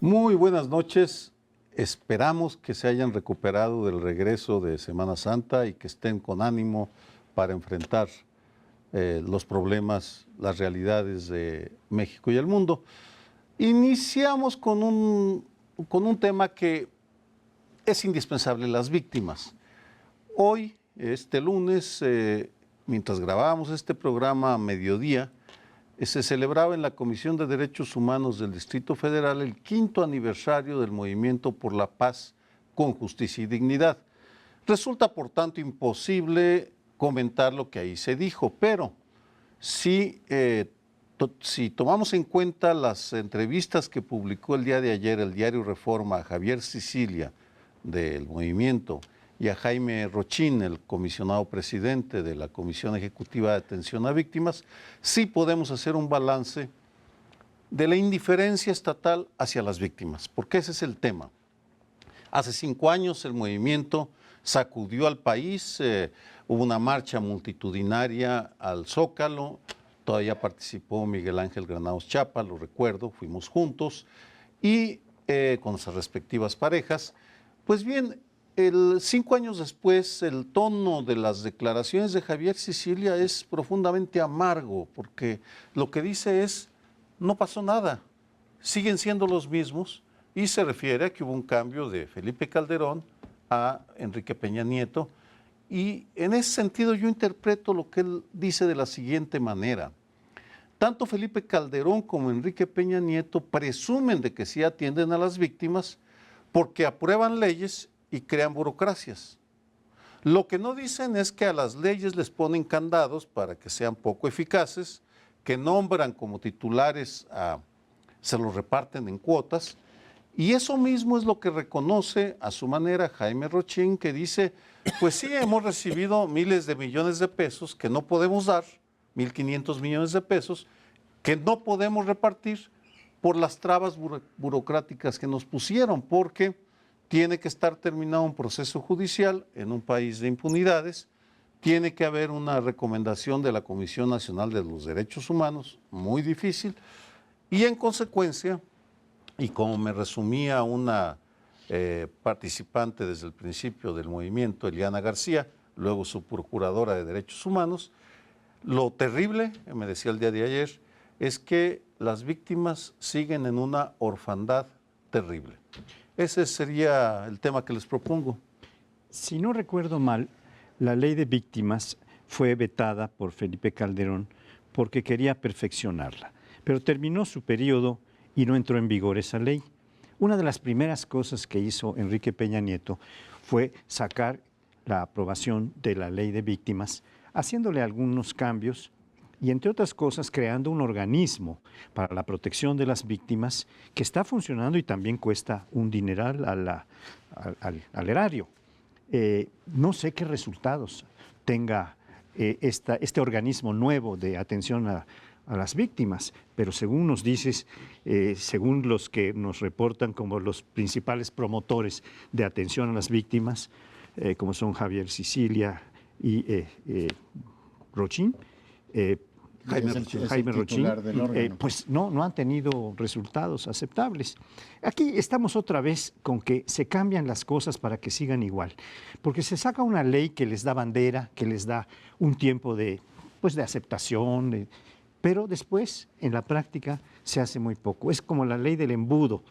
Muy buenas noches. Esperamos que se hayan recuperado del regreso de Semana Santa y que estén con ánimo para enfrentar los problemas, las realidades de México y el mundo. Iniciamos con un tema que es indispensable, las víctimas. Hoy, este lunes, mientras grabábamos este programa a mediodía, se celebraba en la Comisión de Derechos Humanos del Distrito Federal el 5º aniversario del Movimiento por la Paz con Justicia y Dignidad. Resulta, por tanto, imposible comentar lo que ahí se dijo, pero si tomamos en cuenta las entrevistas que publicó el día de ayer el diario Reforma a Javier Sicilia del movimiento y a Jaime Rochín, el comisionado presidente de la Comisión Ejecutiva de Atención a Víctimas, sí podemos hacer un balance de la indiferencia estatal hacia las víctimas, porque ese es el tema. Hace 5 años el movimiento sacudió al país, hubo una marcha multitudinaria al Zócalo, todavía participó Miguel Ángel Granados Chapa, lo recuerdo, fuimos juntos, y con sus respectivas parejas. Pues bien, 5 años después, el tono de las declaraciones de Javier Sicilia es profundamente amargo, porque lo que dice es, no pasó nada, siguen siendo los mismos, y se refiere a que hubo un cambio de Felipe Calderón a Enrique Peña Nieto, y en ese sentido yo interpreto lo que él dice de la siguiente manera. Tanto Felipe Calderón como Enrique Peña Nieto presumen de que sí atienden a las víctimas porque aprueban leyes y crean burocracias. Lo que no dicen es que a las leyes les ponen candados para que sean poco eficaces, que nombran como titulares, se los reparten en cuotas, y eso mismo es lo que reconoce a su manera Jaime Rochín, que dice, pues sí, hemos recibido miles de millones de pesos que no podemos dar, 1.500 millones de pesos, que no podemos repartir por las trabas burocráticas que nos pusieron, porque tiene que estar terminado un proceso judicial en un país de impunidades, tiene que haber una recomendación de la Comisión Nacional de los Derechos Humanos, muy difícil, y en consecuencia, y como me resumía una participante desde el principio del movimiento, Eliana García, luego su procuradora de Derechos Humanos, lo terrible, me decía el día de ayer, es que las víctimas siguen en una orfandad terrible. Ese sería el tema que les propongo. Si no recuerdo mal, la ley de víctimas fue vetada por Felipe Calderón porque quería perfeccionarla, pero terminó su periodo y no entró en vigor esa ley. Una de las primeras cosas que hizo Enrique Peña Nieto fue sacar la aprobación de la ley de víctimas, haciéndole algunos cambios y, entre otras cosas, creando un organismo para la protección de las víctimas que está funcionando y también cuesta un dineral al erario. No sé qué resultados tenga este organismo nuevo de atención a las víctimas, pero según nos dices, según los que nos reportan como los principales promotores de atención a las víctimas, como son Javier Sicilia y Rochín, Jaime Rochín, pues no han tenido resultados aceptables. Aquí estamos otra vez con que se cambian las cosas para que sigan igual, porque se saca una ley que les da bandera, que les da un tiempo de aceptación, pero después en la práctica se hace muy poco. Es como la ley del embudo,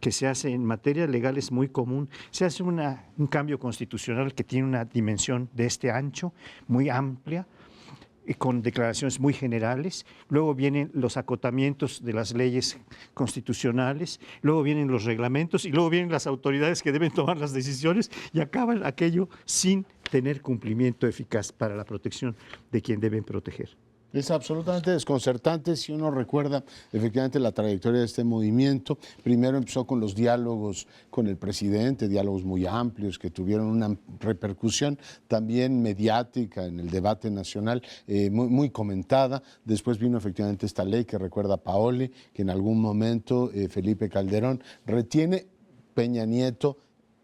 que se hace en materia legal, es muy común. Se hace un cambio constitucional que tiene una dimensión de este ancho, muy amplia, con declaraciones muy generales, luego vienen los acotamientos de las leyes constitucionales, luego vienen los reglamentos y luego vienen las autoridades que deben tomar las decisiones y acaban aquello sin tener cumplimiento eficaz para la protección de quien deben proteger. Es absolutamente desconcertante si uno recuerda efectivamente la trayectoria de este movimiento. Primero empezó con los diálogos con el presidente, diálogos muy amplios que tuvieron una repercusión también mediática en el debate nacional, muy comentada. Después vino efectivamente esta ley que recuerda a Paoli, que en algún momento Felipe Calderón retiene. Peña Nieto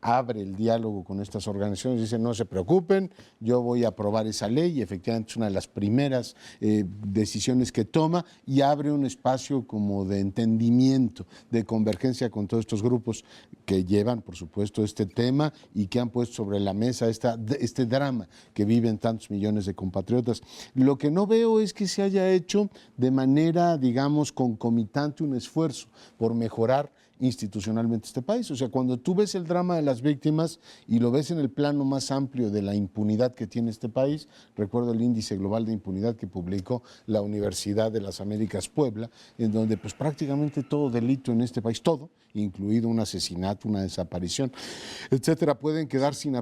abre el diálogo con estas organizaciones, dice no se preocupen, yo voy a aprobar esa ley y efectivamente es una de las primeras decisiones que toma y abre un espacio como de entendimiento, de convergencia con todos estos grupos que llevan, por supuesto, este tema y que han puesto sobre la mesa este drama que viven tantos millones de compatriotas. Lo que no veo es que se haya hecho de manera, digamos, concomitante un esfuerzo por mejorar institucionalmente este país. O sea, cuando tú ves el drama de las víctimas y lo ves en el plano más amplio de la impunidad que tiene este país, recuerdo el índice global de impunidad que publicó la Universidad de las Américas Puebla, en donde pues prácticamente todo delito en este país, todo, incluido un asesinato, una desaparición, etcétera, pueden quedar sin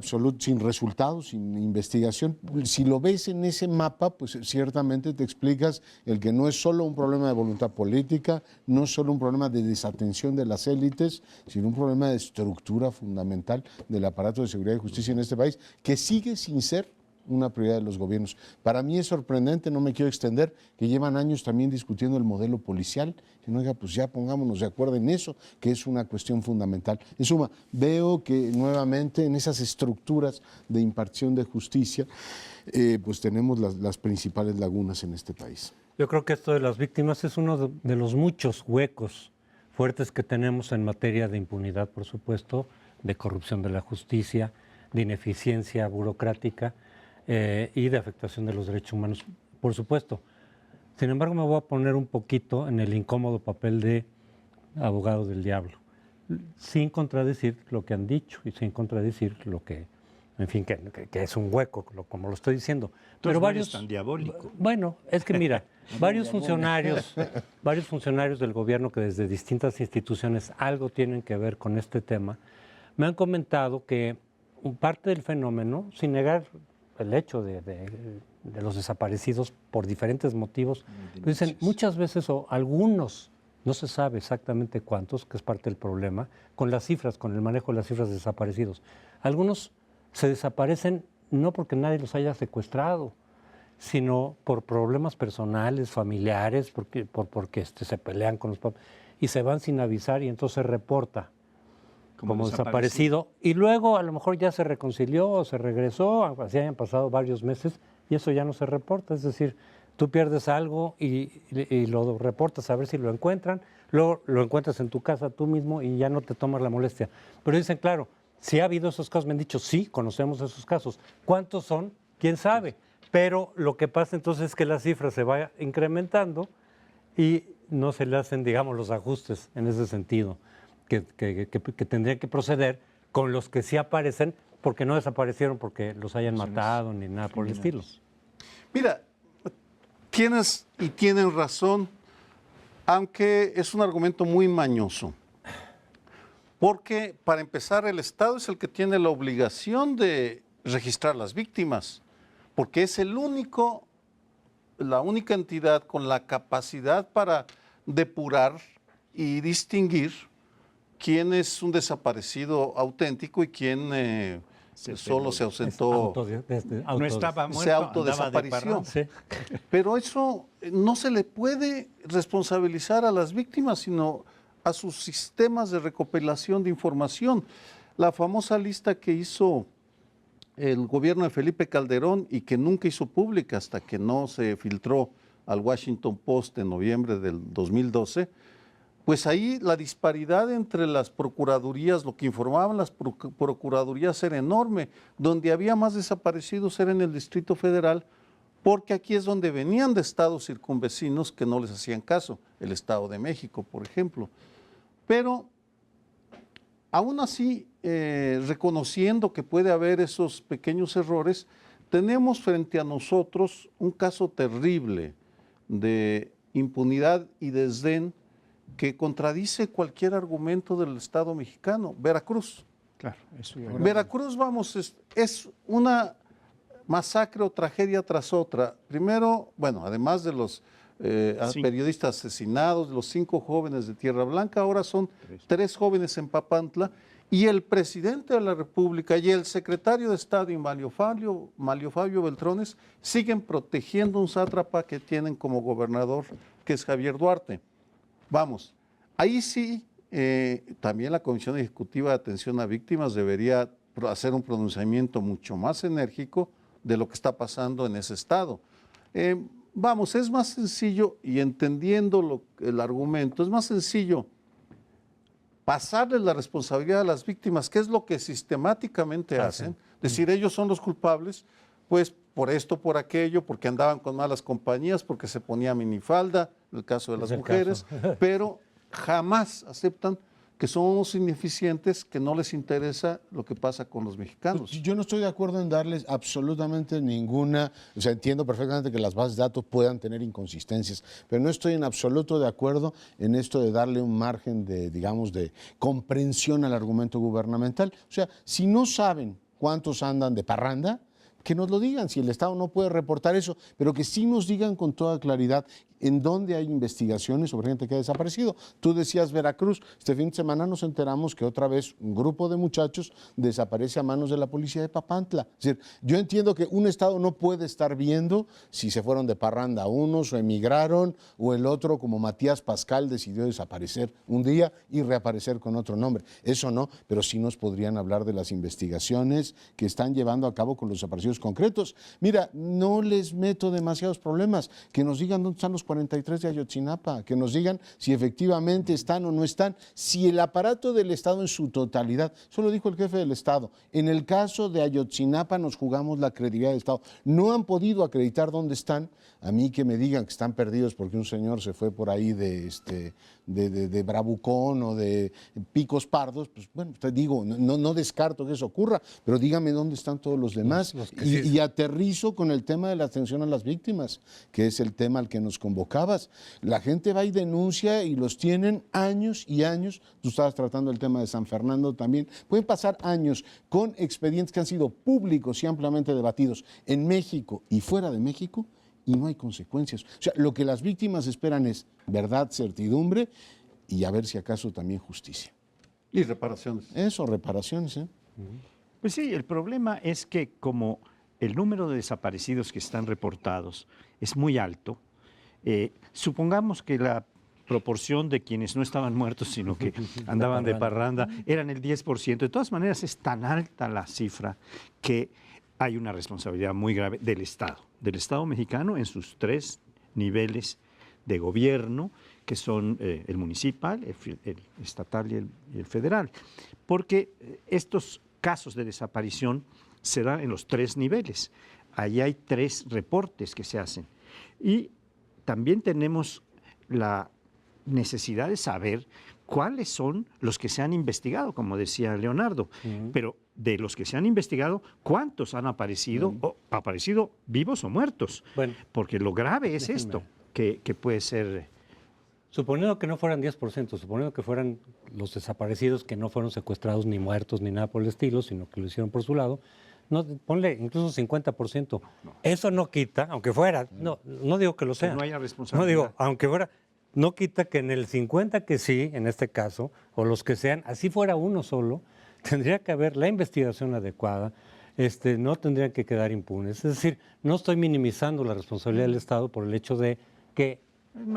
resultados, sin investigación. Si lo ves en ese mapa, pues ciertamente te explicas el que no es solo un problema de voluntad política, no es solo un problema de desatención de las élites, sino un problema de estructura fundamental del aparato de seguridad y justicia en este país, que sigue sin ser una prioridad de los gobiernos. Para mí es sorprendente, no me quiero extender, que llevan años también discutiendo el modelo policial, y no, oiga, pues ya pongámonos de acuerdo en eso, que es una cuestión fundamental. En suma, veo que nuevamente en esas estructuras de impartición de justicia, pues tenemos las principales lagunas en este país. Yo creo que esto de las víctimas es uno de los muchos huecos fuertes que tenemos en materia de impunidad, por supuesto, de corrupción de la justicia, de ineficiencia burocrática y de afectación de los derechos humanos, por supuesto. Sin embargo, me voy a poner un poquito en el incómodo papel de abogado del diablo, sin contradecir lo que han dicho y sin contradecir lo que, en fin, que es un hueco, como lo estoy diciendo. Pero varios tan diabólico. Bueno, es que mira, varios funcionarios del gobierno que desde distintas instituciones algo tienen que ver con este tema, me han comentado que parte del fenómeno, sin negar el hecho de los desaparecidos por diferentes motivos, dicen muchas veces o algunos, no se sabe exactamente cuántos, que es parte del problema, con las cifras, con el manejo de las cifras de desaparecidos. Algunos se desaparecen no porque nadie los haya secuestrado, sino por problemas personales, familiares, porque se pelean con los papás y se van sin avisar y entonces se reporta como desaparecido. Y luego a lo mejor ya se reconcilió o se regresó, así hayan pasado varios meses y eso ya no se reporta. Es decir, tú pierdes algo y lo reportas a ver si lo encuentran, luego lo encuentras en tu casa tú mismo y ya no te tomas la molestia. Pero dicen, claro, si ha habido esos casos, me han dicho, sí, conocemos esos casos. ¿Cuántos son? ¿Quién sabe? Pero lo que pasa entonces es que la cifra se va incrementando y no se le hacen, digamos, los ajustes en ese sentido que tendrían que proceder con los que sí aparecen, porque no desaparecieron porque los hayan matado ni nada por el estilo. Mira, tienen razón, aunque es un argumento muy mañoso. Porque, para empezar, el Estado es el que tiene la obligación de registrar las víctimas, porque es la única entidad con la capacidad para depurar y distinguir quién es un desaparecido auténtico y quién solo se ausentó, no estaba muerto, se autodesapareció. Sí. Pero eso no se le puede responsabilizar a las víctimas, sino a sus sistemas de recopilación de información. La famosa lista que hizo el gobierno de Felipe Calderón y que nunca hizo pública hasta que no se filtró al Washington Post en noviembre del 2012, pues ahí la disparidad entre las procuradurías, lo que informaban las procuradurías era enorme. Donde había más desaparecidos era en el Distrito Federal, porque aquí es donde venían de estados circunvecinos que no les hacían caso, el Estado de México, por ejemplo. Pero aún así, reconociendo que puede haber esos pequeños errores, tenemos frente a nosotros un caso terrible de impunidad y desdén que contradice cualquier argumento del Estado mexicano. Veracruz. Claro, eso ya Veracruz, vamos, es una masacre o tragedia tras otra. Primero, bueno, además de los periodistas asesinados, los 5 jóvenes de Tierra Blanca, ahora son 3 jóvenes en Papantla, y el presidente de la República y el secretario de Estado, Manlio Fabio Beltrones, siguen protegiendo un sátrapa que tienen como gobernador, que es Javier Duarte. Vamos, ahí sí también la Comisión Ejecutiva de Atención a Víctimas debería hacer un pronunciamiento mucho más enérgico de lo que está pasando en ese estado. Vamos, es más sencillo, y entendiendo el argumento, es más sencillo pasarles la responsabilidad a las víctimas, que es lo que sistemáticamente hacen, decir ellos son los culpables, pues por esto, por aquello, porque andaban con malas compañías, porque se ponía minifalda, en el caso de las mujeres, pero jamás aceptan que somos ineficientes, que no les interesa lo que pasa con los mexicanos. Yo no estoy de acuerdo en darles absolutamente ninguna, o sea, entiendo perfectamente que las bases de datos puedan tener inconsistencias, pero no estoy en absoluto de acuerdo en esto de darle un margen de, digamos, de comprensión al argumento gubernamental. O sea, si no saben cuántos andan de parranda, que nos lo digan, si el Estado no puede reportar eso, pero que sí nos digan con toda claridad en dónde hay investigaciones sobre gente que ha desaparecido. Tú decías Veracruz, este fin de semana nos enteramos que otra vez un grupo de muchachos desaparece a manos de la policía de Papantla. Es decir, yo entiendo que un Estado no puede estar viendo si se fueron de parranda unos o emigraron, o el otro, como Matías Pascal, decidió desaparecer un día y reaparecer con otro nombre. Eso no, pero sí nos podrían hablar de las investigaciones que están llevando a cabo con los desaparecidos concretos. Mira, no les meto demasiados problemas, que nos digan dónde están los 43 de Ayotzinapa, que nos digan si efectivamente están o no están, si el aparato del Estado en su totalidad, eso lo dijo el jefe del Estado, en el caso de Ayotzinapa nos jugamos la credibilidad del Estado, no han podido acreditar dónde están, a mí que me digan que están perdidos porque un señor se fue por ahí de Bravucón o de Picos Pardos, pues bueno, te digo, no descarto que eso ocurra, pero dígame dónde están todos los demás, y aterrizo con el tema de la atención a las víctimas, que es el tema al que nos convocabas. La gente va y denuncia y los tienen años y años. Tú estabas tratando el tema de San Fernando también. Pueden pasar años con expedientes que han sido públicos y ampliamente debatidos en México y fuera de México y no hay consecuencias. O sea, lo que las víctimas esperan es verdad, certidumbre y a ver si acaso también justicia. Y reparaciones. Eso, reparaciones, ¿eh? Pues sí, el problema es que como el número de desaparecidos que están reportados es muy alto, supongamos que la proporción de quienes no estaban muertos, sino que andaban de parranda, eran el 10%. De todas maneras, es tan alta la cifra que hay una responsabilidad muy grave del Estado mexicano en sus tres niveles de gobierno, que son el municipal, el estatal y el federal. Porque estos casos de desaparición se dan en los tres niveles. Ahí hay 3 reportes que se hacen. Y también tenemos la necesidad de saber cuáles son los que se han investigado, como decía Leonardo. Pero de los que se han investigado, ¿cuántos han aparecido, o aparecido vivos o muertos? Bueno, porque lo grave es esto, que puede ser... Suponiendo que no fueran 10%, suponiendo que fueran los desaparecidos que no fueron secuestrados ni muertos ni nada por el estilo, sino que lo hicieron por su lado, no, ponle incluso 50%. Eso no quita, aunque fuera, no digo que lo sea. Que no haya responsabilidad. No digo, aunque fuera, no quita que en el 50 que sí, en este caso, o los que sean, así fuera uno solo, tendría que haber la investigación adecuada, no tendrían que quedar impunes. Es decir, no estoy minimizando la responsabilidad del Estado por el hecho de que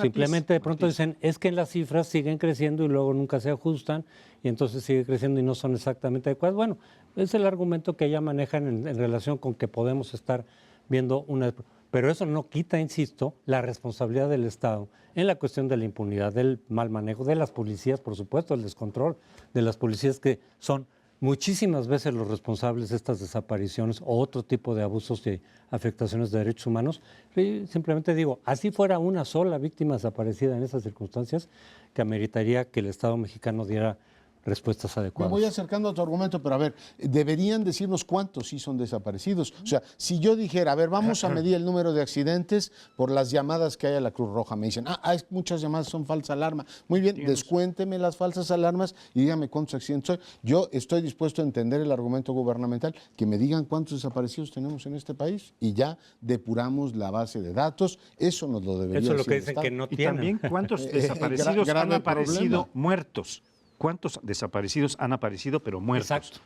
simplemente de pronto dicen, es que las cifras siguen creciendo y luego nunca se ajustan y entonces sigue creciendo y no son exactamente adecuadas. Bueno, es el argumento que ya manejan en relación con que podemos estar viendo una... Pero eso no quita, insisto, la responsabilidad del Estado en la cuestión de la impunidad, del mal manejo de las policías, por supuesto, el descontrol de las policías que son muchísimas veces los responsables de estas desapariciones o otro tipo de abusos y afectaciones de derechos humanos. Y simplemente digo, así fuera una sola víctima desaparecida en esas circunstancias, que ameritaría que el Estado mexicano diera respuestas adecuadas. Me voy acercando a tu argumento, pero a ver, deberían decirnos cuántos sí son desaparecidos. O sea, si yo dijera, a ver, vamos a medir el número de accidentes por las llamadas que hay a la Cruz Roja, me dicen, hay muchas llamadas, son falsa alarma. Muy bien, descuénteme las falsas alarmas y dígame cuántos accidentes hay. Yo estoy dispuesto a entender el argumento gubernamental, que me digan cuántos desaparecidos tenemos en este país y ya depuramos la base de datos. Eso nos lo debería decir. Eso es lo que el dicen Estado. que no Y tienen. también cuántos desaparecidos han grave aparecido problema. muertos. ¿Cuántos desaparecidos han aparecido pero muertos? Exacto.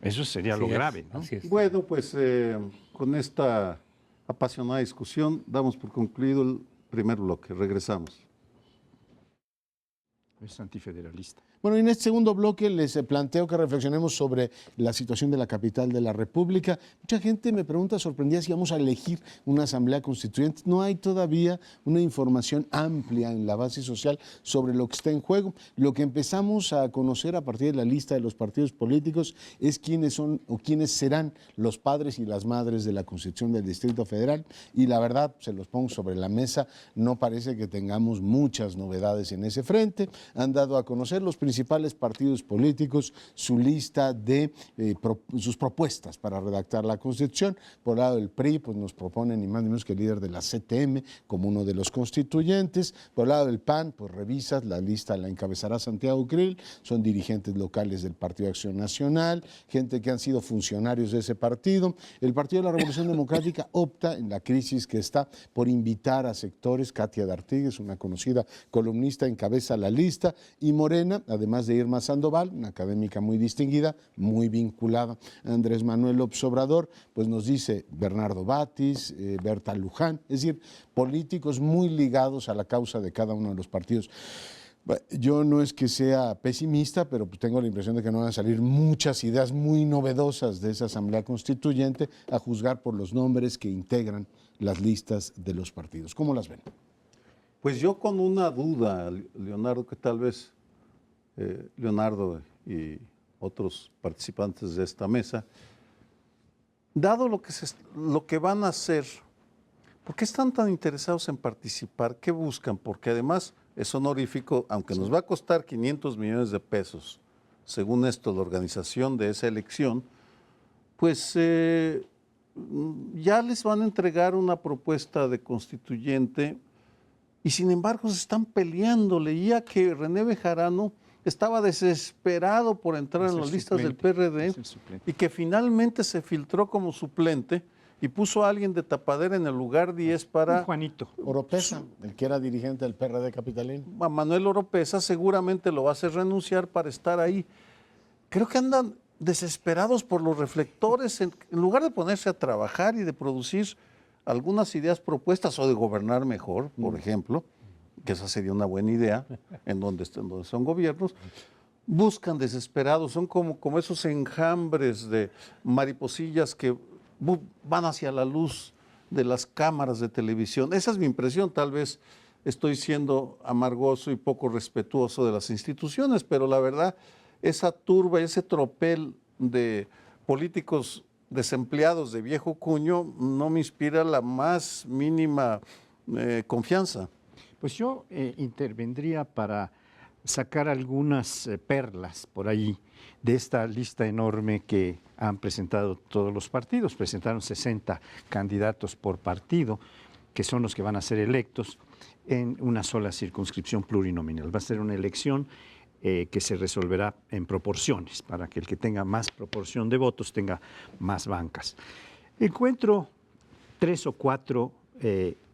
Eso sería lo Así es, grave, ¿no? así es. Bueno, pues con esta apasionada discusión damos por concluido el primer bloque. Regresamos. Es antifederalista. Bueno, en este segundo bloque les planteo que reflexionemos sobre la situación de la capital de la República. Mucha gente me pregunta, sorprendida, si vamos a elegir una asamblea constituyente. No hay todavía una información amplia en la base social sobre lo que está en juego. Lo que empezamos a conocer a partir de la lista de los partidos políticos es quiénes son o quiénes serán los padres y las madres de la Constitución del Distrito Federal, y la verdad, se los pongo sobre la mesa, no parece que tengamos muchas novedades en ese frente. Han dado a conocer los principales partidos políticos su lista de sus propuestas para redactar la Constitución. Por el lado del PRI, pues nos proponen ni más ni menos que el líder de la CTM como uno de los constituyentes. Por el lado del PAN, pues revisas, la lista la encabezará Santiago Krill, son dirigentes locales del Partido Acción Nacional, gente que han sido funcionarios de ese partido. El Partido de la Revolución Democrática opta, en la crisis que está, por invitar a sectores. Katia D'Artigues, una conocida columnista, encabeza la lista, y Morena, además de Irma Sandoval, una académica muy distinguida, muy vinculada a Andrés Manuel López Obrador, pues nos dice Bernardo Batis, Berta Luján, es decir, políticos muy ligados a la causa de cada uno de los partidos. Yo no es que sea pesimista, pero tengo la impresión de que no van a salir muchas ideas muy novedosas de esa Asamblea Constituyente, a juzgar por los nombres que integran las listas de los partidos. ¿Cómo las ven? Pues yo con una duda, Leonardo, que tal vez Leonardo y otros participantes de esta mesa, dado lo que van a hacer, ¿por qué están tan interesados en participar? ¿Qué buscan? Porque además es honorífico, aunque nos va a costar 500 millones de pesos, según esto, la organización de esa elección, pues ya les van a entregar una propuesta de constituyente, y sin embargo se están peleando. Leía que René Bejarano estaba desesperado por entrar en las listas del PRD y que finalmente se filtró como suplente y puso a alguien de tapadera en el lugar 10 para... Juanito Oropesa, el que era dirigente del PRD capitalino. A Manuel Oropesa seguramente lo va a hacer renunciar para estar ahí. Creo que andan desesperados por los reflectores, en lugar de ponerse a trabajar y de producir algunas ideas propuestas o de gobernar mejor, por ejemplo, que esa sería una buena idea, en donde son gobiernos, buscan desesperados, son como esos enjambres de mariposillas que van hacia la luz de las cámaras de televisión. Esa es mi impresión, tal vez estoy siendo amargoso y poco respetuoso de las instituciones, pero la verdad, esa turba, ese tropel de políticos desempleados de viejo cuño no me inspira la más mínima confianza. Pues yo intervendría para sacar algunas perlas por ahí de esta lista enorme que han presentado todos los partidos. Presentaron 60 candidatos por partido, que son los que van a ser electos en una sola circunscripción plurinominal. Va a ser una elección que se resolverá en proporciones, para que el que tenga más proporción de votos tenga más bancas. Encuentro 3 o 4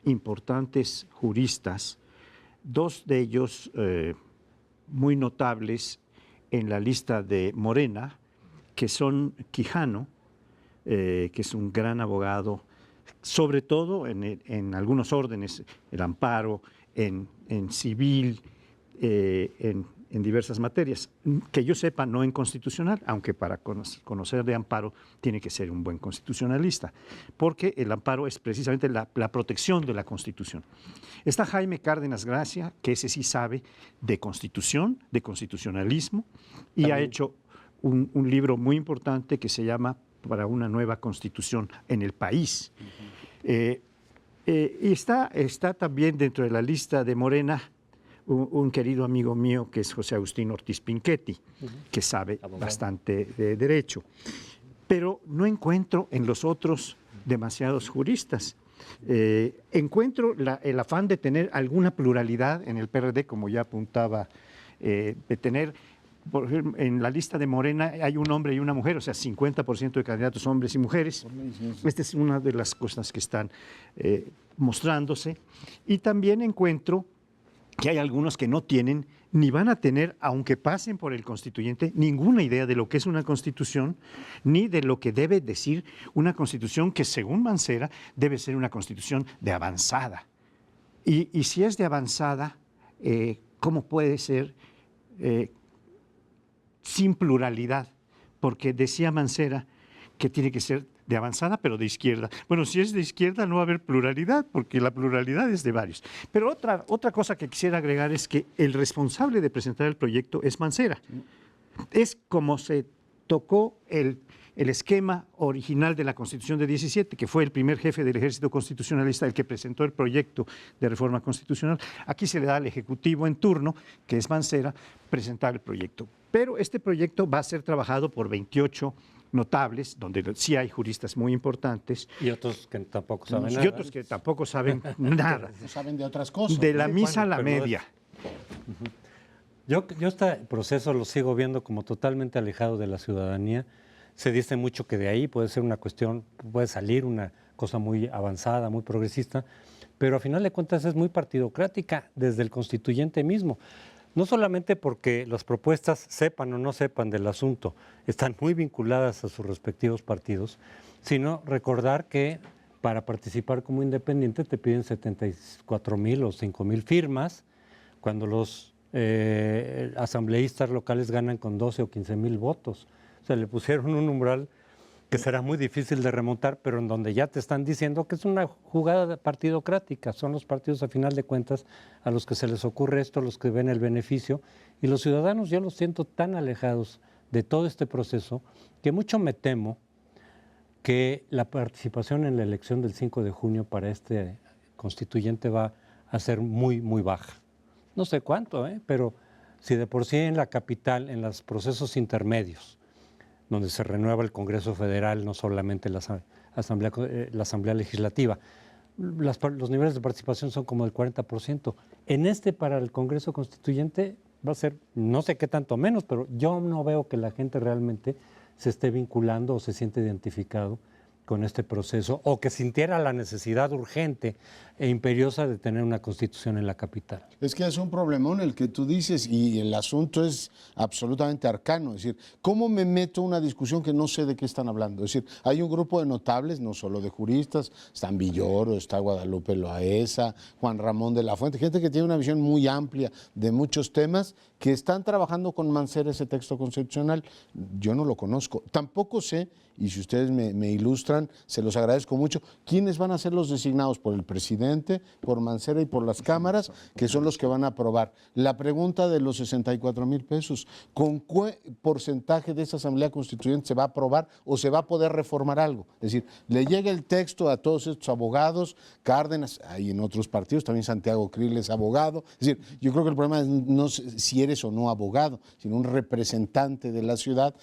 importantes juristas, 2 de ellos muy notables en la lista de Morena, que son Quijano, que es un gran abogado, sobre todo en algunos órdenes, el amparo, en civil, en diversas materias, que yo sepa no en constitucional, aunque para conocer de amparo tiene que ser un buen constitucionalista, porque el amparo es precisamente la protección de la Constitución. Está Jaime Cárdenas Gracia, que ese sí sabe de constitución, de constitucionalismo, y también ha hecho un libro muy importante que se llama Para una nueva Constitución en el país. Y está también dentro de la lista de Morena un querido amigo mío que es José Agustín Ortiz Pinchetti, que sabe bastante de derecho. Pero no encuentro en los otros demasiados juristas. Encuentro el afán de tener alguna pluralidad en el PRD, como ya apuntaba, de tener, por ejemplo, en la lista de Morena hay un hombre y una mujer, o sea, 50% de candidatos hombres y mujeres. Esta es una de las cosas que están mostrándose. Y también encuentro que hay algunos que no tienen ni van a tener, aunque pasen por el constituyente, ninguna idea de lo que es una constitución, ni de lo que debe decir una constitución que, según Mancera, debe ser una constitución de avanzada. Y si es de avanzada, ¿cómo puede ser sin pluralidad, porque decía Mancera que tiene que ser de avanzada, pero de izquierda. Bueno, si es de izquierda no va a haber pluralidad, porque la pluralidad es de varios. Pero otra cosa que quisiera agregar es que el responsable de presentar el proyecto es Mancera. Es como se tocó el esquema original de la Constitución de 17, que fue el primer jefe del ejército constitucionalista el que presentó el proyecto de reforma constitucional. Aquí se le da al Ejecutivo en turno, que es Mancera, presentar el proyecto. Pero este proyecto va a ser trabajado por 28 notables, donde sí hay juristas muy importantes. Y otros que tampoco saben nada. Y otros que tampoco saben nada. No saben de otras cosas. De la misa a la Pero no es- media. Yo este proceso lo sigo viendo como totalmente alejado de la ciudadanía. Se dice mucho que de ahí puede ser una cuestión, puede salir una cosa muy avanzada, muy progresista, pero a final de cuentas es muy partidocrática desde el constituyente mismo. No solamente porque las propuestas, sepan o no sepan del asunto, están muy vinculadas a sus respectivos partidos, sino recordar que para participar como independiente te piden 74,000 o 5,000 firmas, cuando los asambleístas locales ganan con 12 o 15,000 votos. O sea, le pusieron un umbral que será muy difícil de remontar, pero en donde ya te están diciendo que es una jugada partidocrática. Son los partidos, a final de cuentas, a los que se les ocurre esto, los que ven el beneficio. Y los ciudadanos yo los siento tan alejados de todo este proceso que mucho me temo que la participación en la elección del 5 de junio para este constituyente va a ser muy, muy baja. No sé cuánto, pero si de por sí en la capital, en los procesos intermedios, donde se renueva el Congreso Federal, no solamente la Asamblea Legislativa, los niveles de participación son como del 40%. En para el Congreso Constituyente va a ser no sé qué tanto menos, pero yo no veo que la gente realmente se esté vinculando o se siente identificado con este proceso o que sintiera la necesidad urgente e imperiosa de tener una constitución en la capital. Es que es un problemón el que tú dices y el asunto es absolutamente arcano. Es decir, ¿cómo me meto en una discusión que no sé de qué están hablando? Es decir, hay un grupo de notables, no solo de juristas, están Villoro, está Guadalupe Loaesa, Juan Ramón de la Fuente, gente que tiene una visión muy amplia de muchos temas, que están trabajando con Mancera ese texto constitucional. Yo no lo conozco. Tampoco sé, y si ustedes me ilustran, se los agradezco mucho, quiénes van a ser los designados por el presidente, por Mancera y por las cámaras, que son los que van a aprobar. La pregunta de los 64,000 pesos, ¿con qué porcentaje de esa Asamblea Constituyente se va a aprobar o se va a poder reformar algo? Es decir, le llega el texto a todos estos abogados, Cárdenas, hay en otros partidos, también Santiago Krill es abogado. Es decir, yo creo que el problema es no si eres o no abogado, sino un representante de la ciudad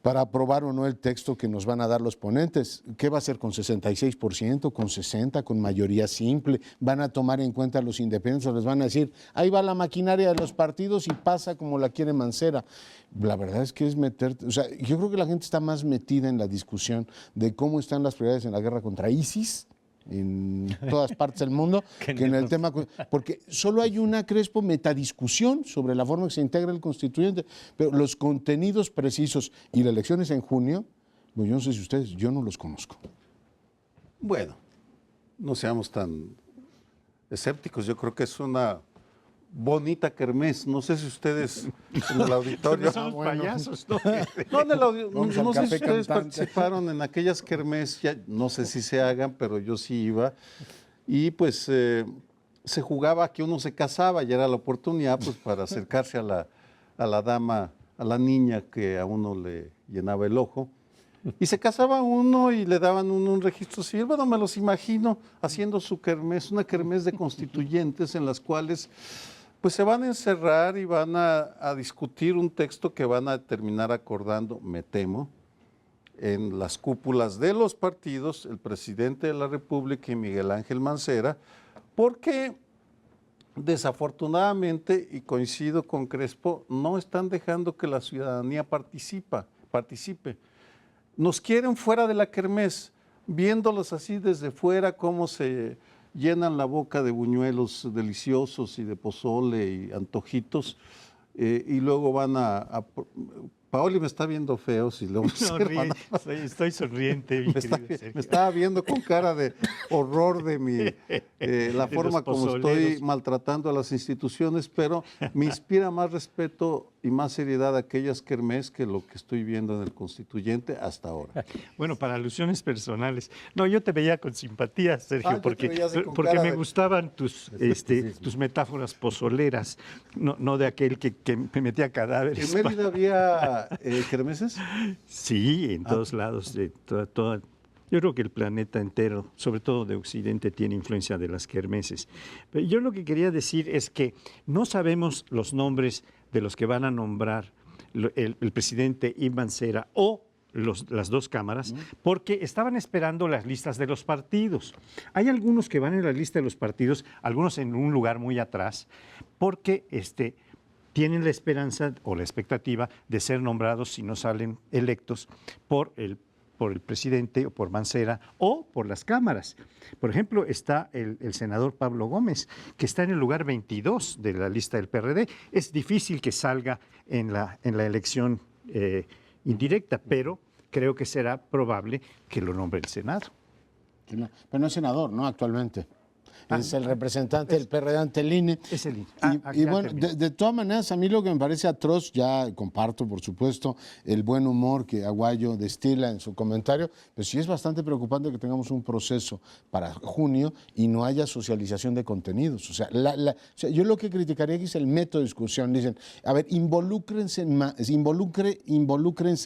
para aprobar o no el texto que nos van a dar los ponentes. ¿Qué va a hacer con 66%, con 60%, con mayoría simple? ¿Van a tomar en cuenta a los independientes o les van a decir, ahí va la maquinaria de los partidos y pasa como la quiere Mancera? La verdad es que es meterte, o sea, yo creo que la gente está más metida en la discusión de cómo están las prioridades en la guerra contra ISIS, en todas partes del mundo, que en el tema, porque solo hay una, Crespo, metadiscusión sobre la forma que se integra el constituyente, pero los contenidos precisos y las elecciones en junio, pues yo no sé si ustedes, yo no los conozco. Bueno, no seamos tan escépticos, yo creo que es una bonita kermés. No sé si ustedes en el auditorio... Son payasos, ¿no? No, en el Vamos al no sé si café ustedes cantante. participaron en aquellas kermés, ya no sé si se hagan, pero yo sí iba. Y pues se jugaba que uno se casaba y era la oportunidad pues para acercarse a la dama, a la niña que a uno le llenaba el ojo. Y se casaba uno y le daban uno un registro civil. Bueno, me los imagino haciendo su kermés, una kermés de constituyentes en las cuales pues se van a encerrar y van a discutir un texto que van a terminar acordando, me temo, en las cúpulas de los partidos, el presidente de la República y Miguel Ángel Mancera, porque desafortunadamente, y coincido con Crespo, no están dejando que la ciudadanía participe. Nos quieren fuera de la kermés, viéndolos así desde fuera, cómo se llenan la boca de buñuelos deliciosos y de pozole y antojitos, y luego van a Paoli me está viendo feo, si lo No, observan. estoy sonriente. mi querido Sergio. Me estaba viendo con cara de horror de la De forma los como estoy pozoleros. maltratando a las instituciones, pero me inspira más respeto y más seriedad aquellas kermés que lo que estoy viendo en el Constituyente hasta ahora. Bueno, para alusiones personales. No, yo te veía con simpatía, Sergio, Ah, tú te porque, veías con porque cara me de- gustaban tus metáforas pozoleras, no de aquel que me metía cadáveres. ¿En Mérida había kermeses? Sí, en todos lados, de toda. Yo creo que el planeta entero, sobre todo de Occidente, tiene influencia de las kermeses. Pero yo lo que quería decir es que no sabemos los nombres de los que van a nombrar el presidente Iván Cera o las dos cámaras, porque estaban esperando las listas de los partidos. Hay algunos que van en la lista de los partidos, algunos en un lugar muy atrás, porque tienen la esperanza o la expectativa de ser nombrados, si no salen electos, por el presidente o por Mancera o por las cámaras. Por ejemplo, está el senador Pablo Gómez, que está en el lugar 22 de la lista del PRD. Es difícil que salga en la elección indirecta, pero creo que será probable que lo nombre el Senado. Que no, pero no es senador, ¿no? Actualmente. Es el representante del PRD ante el INE. Es el INE. Y Ya bueno, terminé. de todas maneras, a mí lo que me parece atroz, ya comparto, por supuesto, el buen humor que Aguayo destila en su comentario, pero sí es bastante preocupante que tengamos un proceso para junio y no haya socialización de contenidos. O sea, o sea, yo lo que criticaría aquí es el método de discusión. Dicen, a ver, involúcrense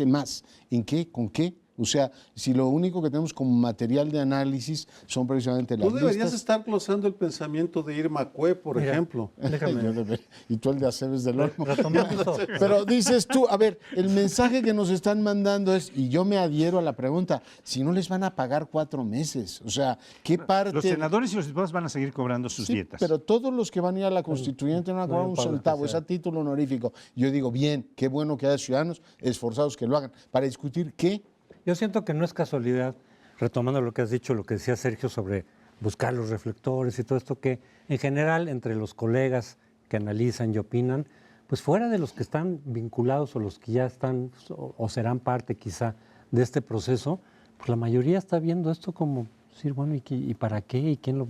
más. ¿En qué? ¿Con qué? O sea, si lo único que tenemos como material de análisis son precisamente las Tú deberías listas. estar glosando el pensamiento de Irma Cue, por Mira, ejemplo. Déjame. Yo debería. Y tú el de Aceves del Olmo. Retomando eso. Pero dices tú, a ver, el mensaje que nos están mandando es, y yo me adhiero a la pregunta, si no les van a pagar 4 meses, o sea, ¿qué parte? Los senadores y los diputados van a seguir cobrando sus Sí, dietas. pero todos los que van a ir a la constituyente no van a cobrar un centavo, es a título honorífico. Yo digo, bien, qué bueno que haya ciudadanos esforzados que lo hagan. Para discutir qué. Yo siento que no es casualidad, retomando lo que has dicho, lo que decía Sergio sobre buscar los reflectores y todo esto, que en general entre los colegas que analizan y opinan, pues fuera de los que están vinculados o los que ya están o serán parte quizá de este proceso, pues la mayoría está viendo esto como decir, bueno, ¿y para qué? ¿Y quién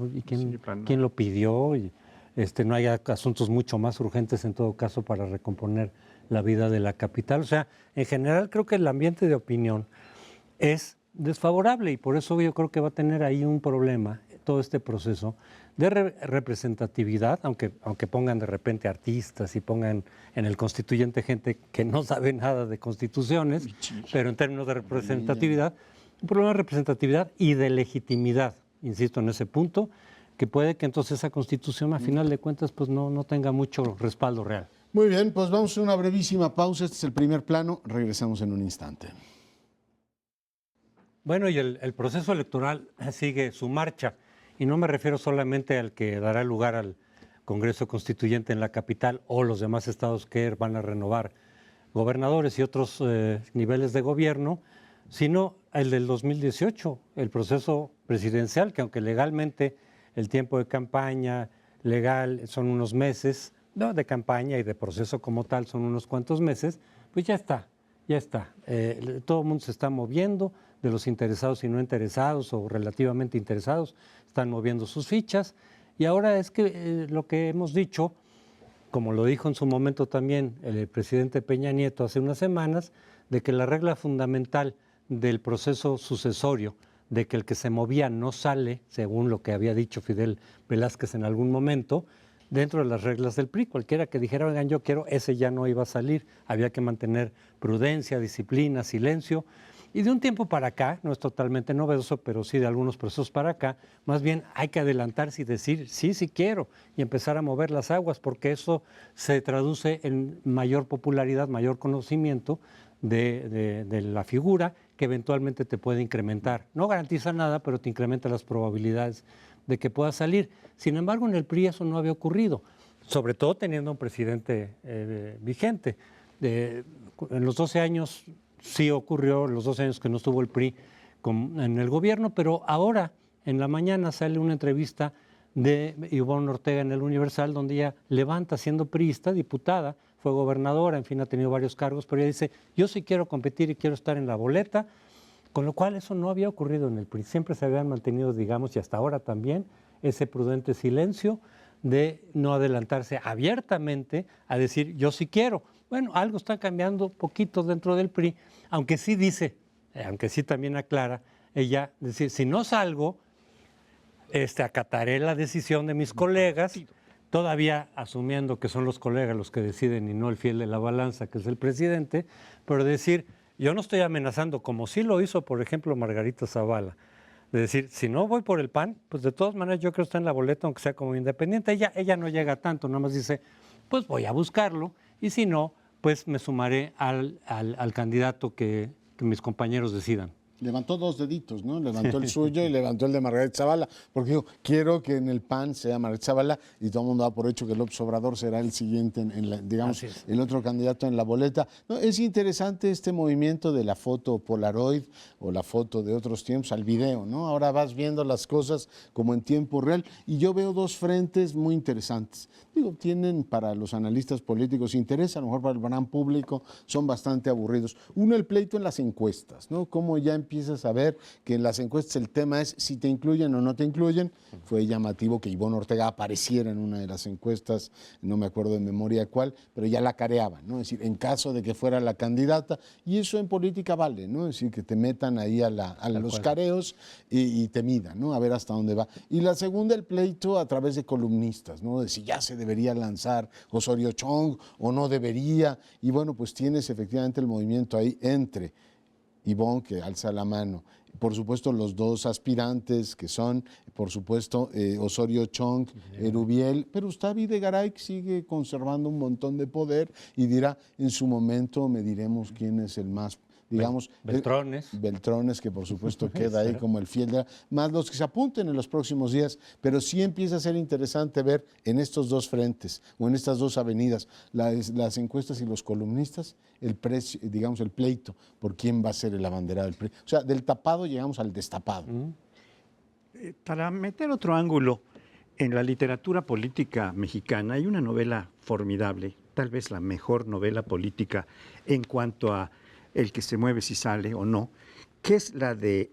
Sí, para nada. quién lo pidió? Y no hay asuntos mucho más urgentes en todo caso para recomponer la vida de la capital. O sea, en general creo que el ambiente de opinión es desfavorable y por eso yo creo que va a tener ahí un problema todo este proceso de representatividad, aunque pongan de repente artistas y pongan en el constituyente gente que no sabe nada de constituciones, pero en términos de representatividad, un problema de representatividad y de legitimidad, insisto en ese punto, que puede que entonces esa constitución a final de cuentas pues no tenga mucho respaldo real. Muy bien, pues vamos a una brevísima pausa. Este es el primer plano. Regresamos en un instante. Bueno, y el proceso electoral sigue su marcha, y no me refiero solamente al que dará lugar al Congreso Constituyente en la capital o los demás estados que van a renovar gobernadores y otros niveles de gobierno, sino el del 2018, el proceso presidencial, que aunque legalmente el tiempo de campaña legal son unos meses, no de campaña y de proceso como tal son unos cuantos meses, pues ya está. Todo el mundo se está moviendo, de los interesados y no interesados o relativamente interesados, están moviendo sus fichas. Y ahora es que lo que hemos dicho, como lo dijo en su momento también el presidente Peña Nieto hace unas semanas, de que la regla fundamental del proceso sucesorio, de que el que se movía no sale, según lo que había dicho Fidel Velázquez en algún momento, dentro de las reglas del PRI. Cualquiera que dijera, oigan, yo quiero, ese ya no iba a salir. Había que mantener prudencia, disciplina, silencio. Y de un tiempo para acá, no es totalmente novedoso, pero sí de algunos procesos para acá, más bien hay que adelantarse y decir, sí quiero, y empezar a mover las aguas, porque eso se traduce en mayor popularidad, mayor conocimiento de la figura, que eventualmente te puede incrementar. No garantiza nada, pero te incrementa las probabilidades de que pueda salir. Sin embargo, en el PRI eso no había ocurrido, sobre todo teniendo un presidente vigente. En los 12 años sí ocurrió, los 12 años que no estuvo el PRI en el gobierno, pero ahora en la mañana sale una entrevista de Ivonne Ortega en el Universal, donde ella levanta siendo priista, diputada, fue gobernadora, en fin, ha tenido varios cargos, pero ella dice, yo sí quiero competir y quiero estar en la boleta, con lo cual eso no había ocurrido en el PRI. Siempre se habían mantenido, digamos, y hasta ahora también, ese prudente silencio de no adelantarse abiertamente a decir, yo sí quiero. Bueno, algo está cambiando poquito dentro del PRI, aunque sí dice, aunque sí también aclara, ella decir, si no salgo, acataré la decisión de mis colegas, todavía asumiendo que son los colegas los que deciden y no el fiel de la balanza, que es el presidente, pero decir, yo no estoy amenazando, como sí lo hizo, por ejemplo, Margarita Zavala, de decir, si no voy por el PAN, pues de todas maneras yo creo que está en la boleta, aunque sea como independiente. Ella no llega tanto, nada más dice, pues voy a buscarlo, y si no, pues me sumaré al candidato que mis compañeros decidan. Levantó dos deditos, ¿no? Levantó el suyo y levantó el de Margarita Zavala, porque digo, quiero que en el PAN sea Margarita Zavala y todo el mundo da por hecho que López Obrador será el siguiente, digamos, el otro candidato en la boleta. No, es interesante este movimiento de la foto Polaroid o la foto de otros tiempos al video, ¿no? Ahora vas viendo las cosas como en tiempo real y yo veo dos frentes muy interesantes. Digo, tienen para los analistas políticos interés, a lo mejor para el gran público son bastante aburridos. Uno, el pleito en las encuestas, ¿no? Cómo ya empiezas a ver que en las encuestas el tema es si te incluyen o no te incluyen. Fue llamativo que Ivonne Ortega apareciera en una de las encuestas, no me acuerdo de memoria cuál, pero ya la careaban, ¿no? Es decir, en caso de que fuera la candidata, y eso en política vale, ¿no? Es decir, que te metan ahí a los careos y te midan, ¿no? A ver hasta dónde va. Y la segunda, el pleito a través de columnistas, ¿no? De si ya se debería lanzar Osorio Chong o no debería. Y bueno, pues tienes efectivamente el movimiento ahí entre Ivonne, que alza la mano, por supuesto los dos aspirantes que son, por supuesto, Osorio Chong, Erubiel, pero está Videgaray, que sigue conservando un montón de poder y dirá, en su momento mediremos quién es el más, digamos, Beltrones, que por supuesto queda ahí como el fiel de más los que se apunten en los próximos días, pero sí empieza a ser interesante ver en estos dos frentes o en estas dos avenidas, las encuestas y los columnistas, el precio, digamos, el pleito por quién va a ser el abanderado del PRI. O sea, del tapado llegamos al destapado. Para meter otro ángulo, en la literatura política mexicana hay una novela formidable, tal vez la mejor novela política en cuanto a el que se mueve si sale o no, que es la de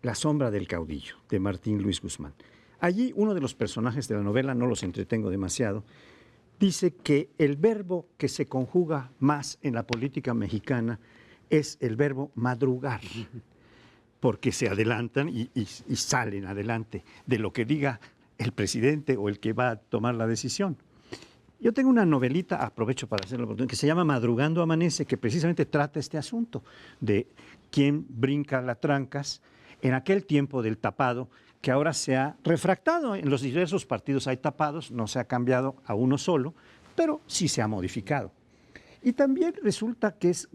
La sombra del caudillo, de Martín Luis Guzmán. Allí uno de los personajes de la novela, no los entretengo demasiado, dice que el verbo que se conjuga más en la política mexicana es el verbo madrugar, porque se adelantan y salen adelante de lo que diga el presidente o el que va a tomar la decisión. Yo tengo una novelita, aprovecho para hacer la oportunidad, que se llama Madrugando Amanece, que precisamente trata este asunto de quién brinca las trancas en aquel tiempo del tapado, que ahora se ha refractado. En los diversos partidos hay tapados, no se ha cambiado a uno solo, pero sí se ha modificado. Y también resulta que es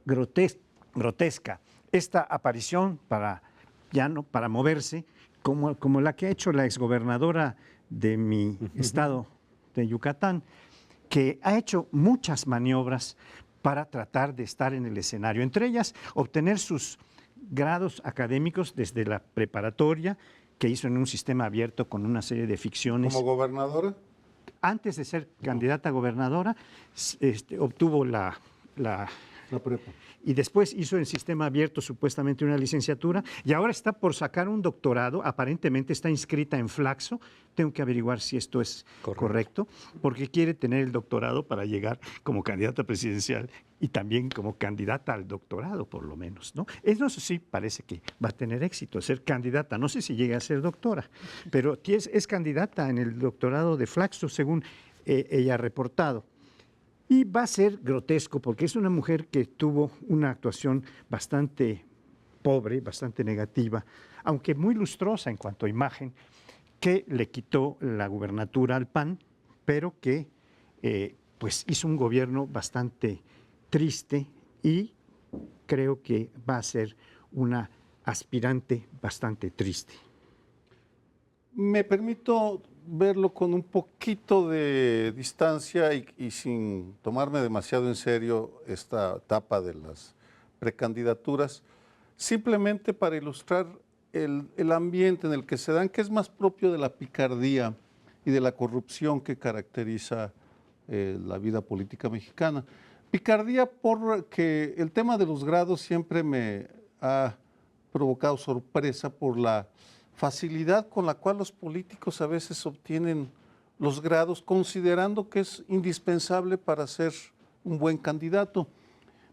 grotesca esta aparición para moverse, como la que ha hecho la exgobernadora de mi estado de Yucatán, que ha hecho muchas maniobras para tratar de estar en el escenario, entre ellas obtener sus grados académicos desde la preparatoria, que hizo en un sistema abierto con una serie de ficciones. ¿Como gobernadora? Antes de ser candidata a gobernadora, obtuvo la prepa. Y después hizo en sistema abierto supuestamente una licenciatura y ahora está por sacar un doctorado, aparentemente está inscrita en Flaxo, tengo que averiguar si esto es correcto, porque quiere tener el doctorado para llegar como candidata presidencial y también como candidata al doctorado, por lo menos, ¿no? Eso sí parece que va a tener éxito, ser candidata, no sé si llegue a ser doctora, pero es candidata en el doctorado de Flaxo, según ella ha reportado. Y va a ser grotesco porque es una mujer que tuvo una actuación bastante pobre, bastante negativa, aunque muy lustrosa en cuanto a imagen, que le quitó la gubernatura al PAN, pero que pues hizo un gobierno bastante triste y creo que va a ser una aspirante bastante triste. Me permito verlo con un poquito de distancia y sin tomarme demasiado en serio esta etapa de las precandidaturas, simplemente para ilustrar el ambiente en el que se dan, que es más propio de la picardía y de la corrupción que caracteriza la vida política mexicana. Picardía porque el tema de los grados siempre me ha provocado sorpresa por la facilidad con la cual los políticos a veces obtienen los grados, considerando que es indispensable para ser un buen candidato.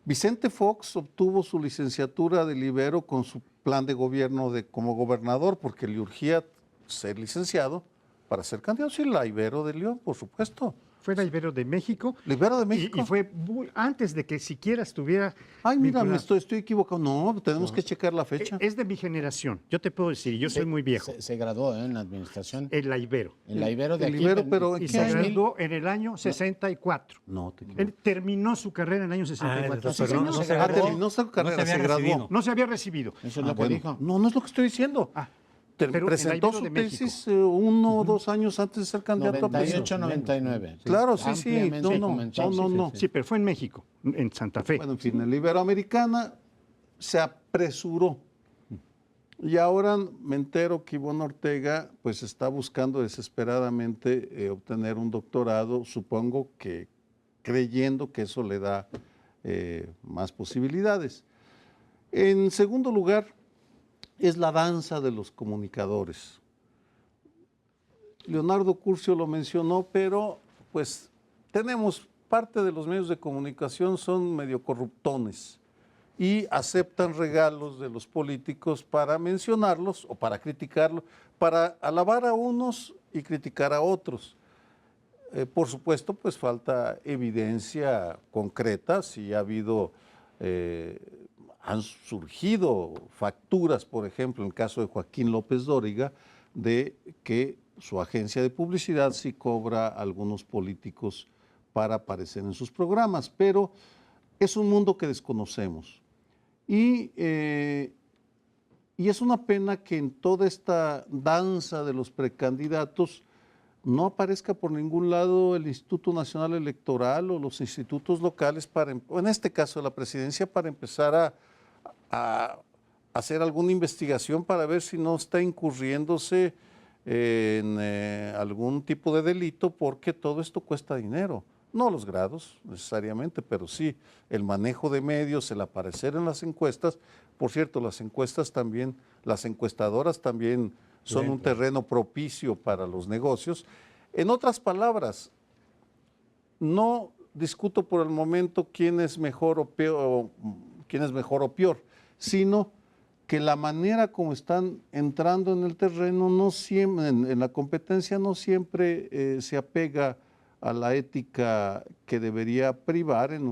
Vicente Fox obtuvo su licenciatura de Ibero con su plan de gobierno como gobernador, porque le urgía ser licenciado para ser candidato. Sí, la Ibero de León, por supuesto. Fue la Ibero de México. La Ibero de México. Y fue antes de que siquiera estuviera. Ay, mira, vinculado. estoy equivocado. No, tenemos que checar la fecha. Es de mi generación. Yo te puedo decir, yo soy muy viejo. Se graduó en la administración. En la Ibero. En la Ibero de el aquí. Ibero, pero ¿en Y qué se año? graduó en el año 64. No, te equivocas. Él terminó su carrera en el año 64. entonces, Sí, pero señor. no se Ah, graduó. terminó su carrera, había se graduó. recibido. No se había recibido. Eso es lo que Bueno, dijo. no es lo que estoy diciendo. Pero en la Presentó Ibero su de México. tesis 1 o 2 años antes de ser candidato a presidente. 98, 99. Claro, sí. Ampliamente comentado. No. Sí, pero fue en México, en Santa Fe. Bueno, en fin, en la Iberoamericana se apresuró. Y ahora me entero que Ivonne Ortega pues está buscando desesperadamente obtener un doctorado, supongo que creyendo que eso le da más posibilidades. En segundo lugar, es la danza de los comunicadores. Leonardo Curcio lo mencionó, pero pues tenemos parte de los medios de comunicación son medio corruptones y aceptan regalos de los políticos para mencionarlos o para criticarlos, para alabar a unos y criticar a otros. Por supuesto, pues falta evidencia concreta, si ha habido, han surgido facturas, por ejemplo, en el caso de Joaquín López Dóriga, de que su agencia de publicidad sí cobra a algunos políticos para aparecer en sus programas, pero es un mundo que desconocemos. Y es una pena que en toda esta danza de los precandidatos no aparezca por ningún lado el Instituto Nacional Electoral o los institutos locales, en este caso la presidencia, para empezar a hacer alguna investigación para ver si no está incurriéndose en algún tipo de delito, porque todo esto cuesta dinero. No los grados necesariamente, pero sí el manejo de medios, el aparecer en las encuestas. Por cierto, las encuestas también, las encuestadoras también son un terreno propicio para los negocios. En otras palabras, no discuto por el momento quién es mejor o peor, sino que la manera como están entrando en el terreno, no siempre, en la competencia, no siempre se apega a la ética que debería privar en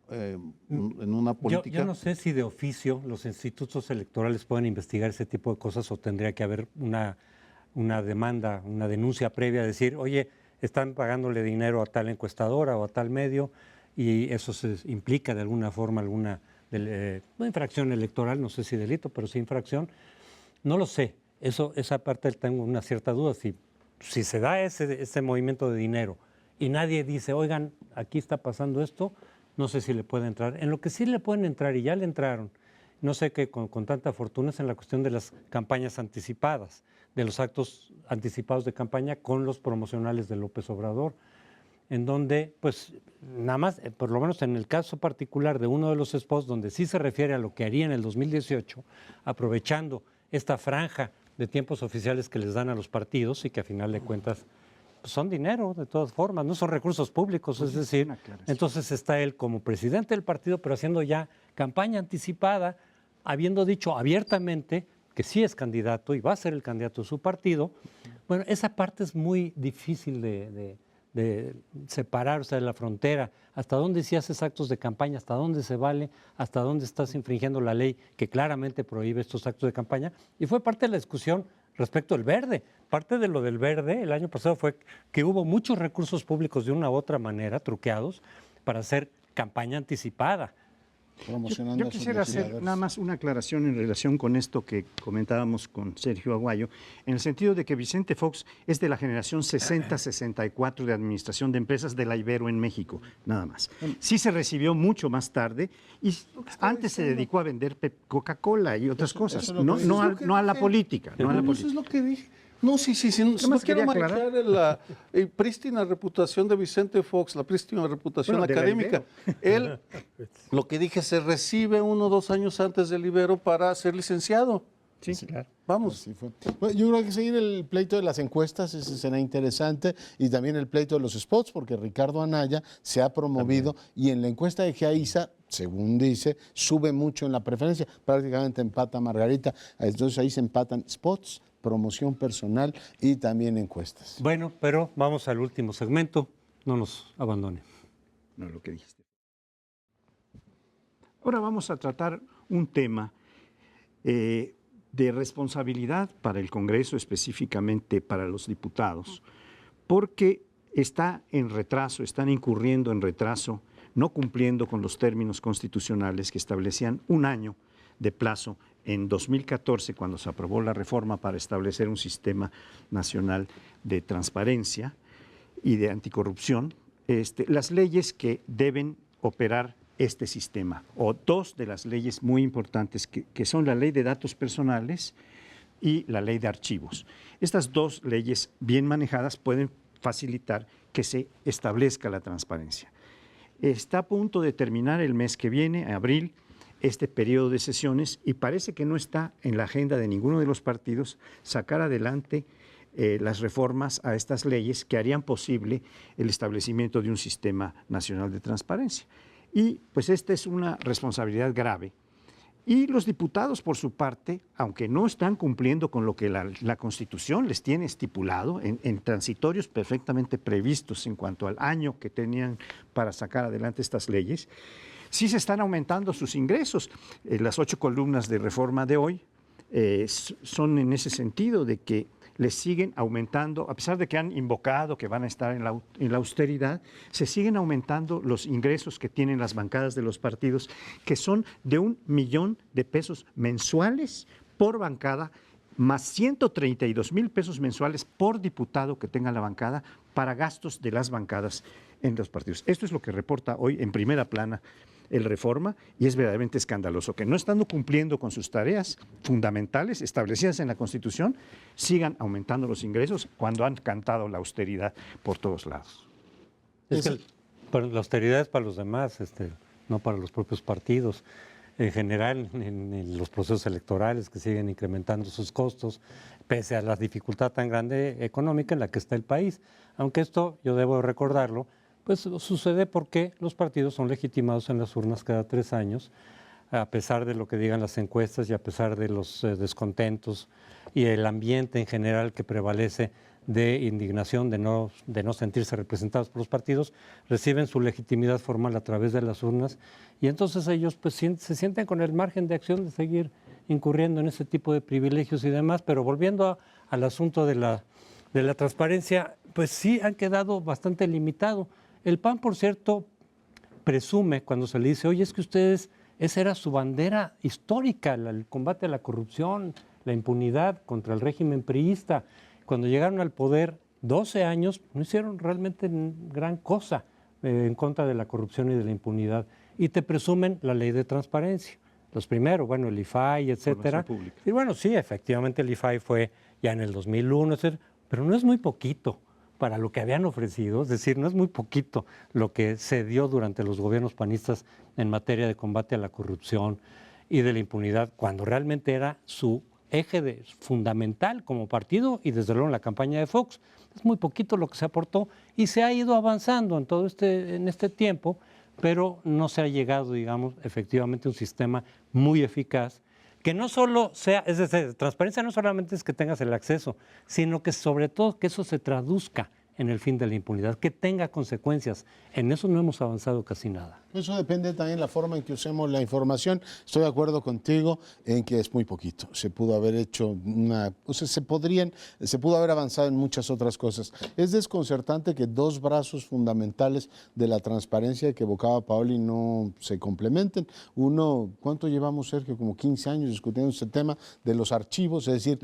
una política. Yo no sé si de oficio los institutos electorales pueden investigar ese tipo de cosas o tendría que haber una demanda, una denuncia previa, decir, oye, están pagándole dinero a tal encuestadora o a tal medio y eso implica de alguna forma alguna infracción electoral, no sé si delito, pero sí infracción. No lo sé, esa parte tengo una cierta duda. Si se da ese movimiento de dinero y nadie dice, oigan, aquí está pasando esto, no sé si le puede entrar. En lo que sí le pueden entrar, y ya le entraron, no sé qué con tanta fortuna, es en la cuestión de las campañas anticipadas, de los actos anticipados de campaña con los promocionales de López Obrador, en donde, pues, nada más, por lo menos en el caso particular de uno de los spots, donde sí se refiere a lo que haría en el 2018, aprovechando esta franja de tiempos oficiales que les dan a los partidos y que a final de cuentas pues son dinero de todas formas, no son recursos públicos, es decir, entonces está él como presidente del partido, pero haciendo ya campaña anticipada, habiendo dicho abiertamente que sí es candidato y va a ser el candidato de su partido. Bueno, esa parte es muy difícil de separar, o sea, de la frontera, hasta dónde sí haces actos de campaña, hasta dónde se vale, hasta dónde estás infringiendo la ley que claramente prohíbe estos actos de campaña, y fue parte de la discusión respecto al verde. Parte de lo del verde el año pasado fue que hubo muchos recursos públicos de una u otra manera truqueados para hacer campaña anticipada. promocionando Yo a sus quisiera hacer legisladores. nada más una aclaración en relación con esto que comentábamos con Sergio Aguayo, en el sentido de que Vicente Fox es de la generación 60-64 de administración de empresas de la Ibero en México, nada más. Sí se recibió mucho más tarde y antes se dedicó a vender Coca-Cola y otras cosas, eso es lo no, que- no, eso a, no a la política. No a la Eso es política. lo que dije. No, sí, no más quiero quería aclarar. manchar la prístina reputación de Vicente Fox, la prístina reputación Bueno, de la académica. Él, lo que dije, se recibe 1 o 2 años antes del Ibero para ser licenciado. Sí, claro. Vamos. Así fue. Bueno, yo creo que hay que seguir el pleito de las encuestas, ese será interesante, y también el pleito de los spots, porque Ricardo Anaya se ha promovido y en la encuesta de GEAISA, según dice, sube mucho en la preferencia, prácticamente empata Margarita, entonces ahí se empatan spots, promoción personal y también encuestas. Bueno, pero vamos al último segmento. No nos abandonen. No, lo que dijiste. Ahora vamos a tratar un tema de responsabilidad para el Congreso, específicamente para los diputados, porque está en retraso, están incurriendo en retraso, no cumpliendo con los términos constitucionales que establecían 1 año de plazo en 2014, cuando se aprobó la reforma para establecer un sistema nacional de transparencia y de anticorrupción, las leyes que deben operar este sistema, o 2 de las leyes muy importantes que son la ley de datos personales y la ley de archivos. Estas 2 leyes bien manejadas pueden facilitar que se establezca la transparencia. Está a punto de terminar el mes que viene, abril, este periodo de sesiones y parece que no está en la agenda de ninguno de los partidos sacar adelante las reformas a estas leyes que harían posible el establecimiento de un sistema nacional de transparencia. Y pues esta es una responsabilidad grave. Y los diputados, por su parte, aunque no están cumpliendo con lo que la Constitución les tiene estipulado, en transitorios perfectamente previstos en cuanto al año que tenían para sacar adelante estas leyes, sí se están aumentando sus ingresos. Las 8 columnas de reforma de hoy son en ese sentido de que les siguen aumentando, a pesar de que han invocado que van a estar en la austeridad, se siguen aumentando los ingresos que tienen las bancadas de los partidos, que son de 1 millón de pesos mensuales por bancada, más 132,000 pesos mensuales por diputado que tenga la bancada para gastos de las bancadas en los partidos. Esto es lo que reporta hoy en primera plana el Reforma y es verdaderamente escandaloso que no estando cumpliendo con sus tareas fundamentales establecidas en la Constitución, sigan aumentando los ingresos cuando han cantado la austeridad por todos lados. Es que la austeridad es para los demás, no para los propios partidos. En general, en los procesos electorales que siguen incrementando sus costos, pese a la dificultad tan grande económica en la que está el país. Aunque esto, yo debo recordarlo, pues sucede porque los partidos son legitimados en las urnas cada 3 años, a pesar de lo que digan las encuestas y a pesar de los descontentos y el ambiente en general que prevalece de indignación, de no sentirse representados por los partidos, reciben su legitimidad formal a través de las urnas y entonces ellos pues se sienten con el margen de acción de seguir incurriendo en ese tipo de privilegios y demás, pero volviendo al asunto de la transparencia, pues sí han quedado bastante limitado. El PAN, por cierto, presume cuando se le dice, oye, es que ustedes, esa era su bandera histórica, el combate a la corrupción, la impunidad contra el régimen priista. Cuando llegaron al poder, 12 años, no hicieron realmente gran cosa en contra de la corrupción y de la impunidad. Y te presumen la ley de transparencia. Los primeros, bueno, el IFAI, etcétera. Y bueno, sí, efectivamente el IFAI fue ya en el 2001, etcétera, pero no es muy poquito para lo que habían ofrecido, es decir, no es muy poquito lo que se dio durante los gobiernos panistas en materia de combate a la corrupción y de la impunidad, cuando realmente era su eje fundamental como partido y desde luego en la campaña de Fox. Es muy poquito lo que se aportó y se ha ido avanzando en este tiempo, pero no se ha llegado, digamos, efectivamente a un sistema muy eficaz que no solo sea, es decir, transparencia no solamente es que tengas el acceso, sino que sobre todo que eso se traduzca en el fin de la impunidad, que tenga consecuencias. En eso no hemos avanzado casi nada. Eso depende también de la forma en que usemos la información. Estoy de acuerdo contigo en que es muy poquito. Se pudo haber hecho se pudo haber avanzado en muchas otras cosas. Es desconcertante que dos brazos fundamentales de la transparencia que evocaba Paoli no se complementen. Uno, ¿cuánto llevamos, Sergio? Como 15 años discutiendo este tema de los archivos, es decir,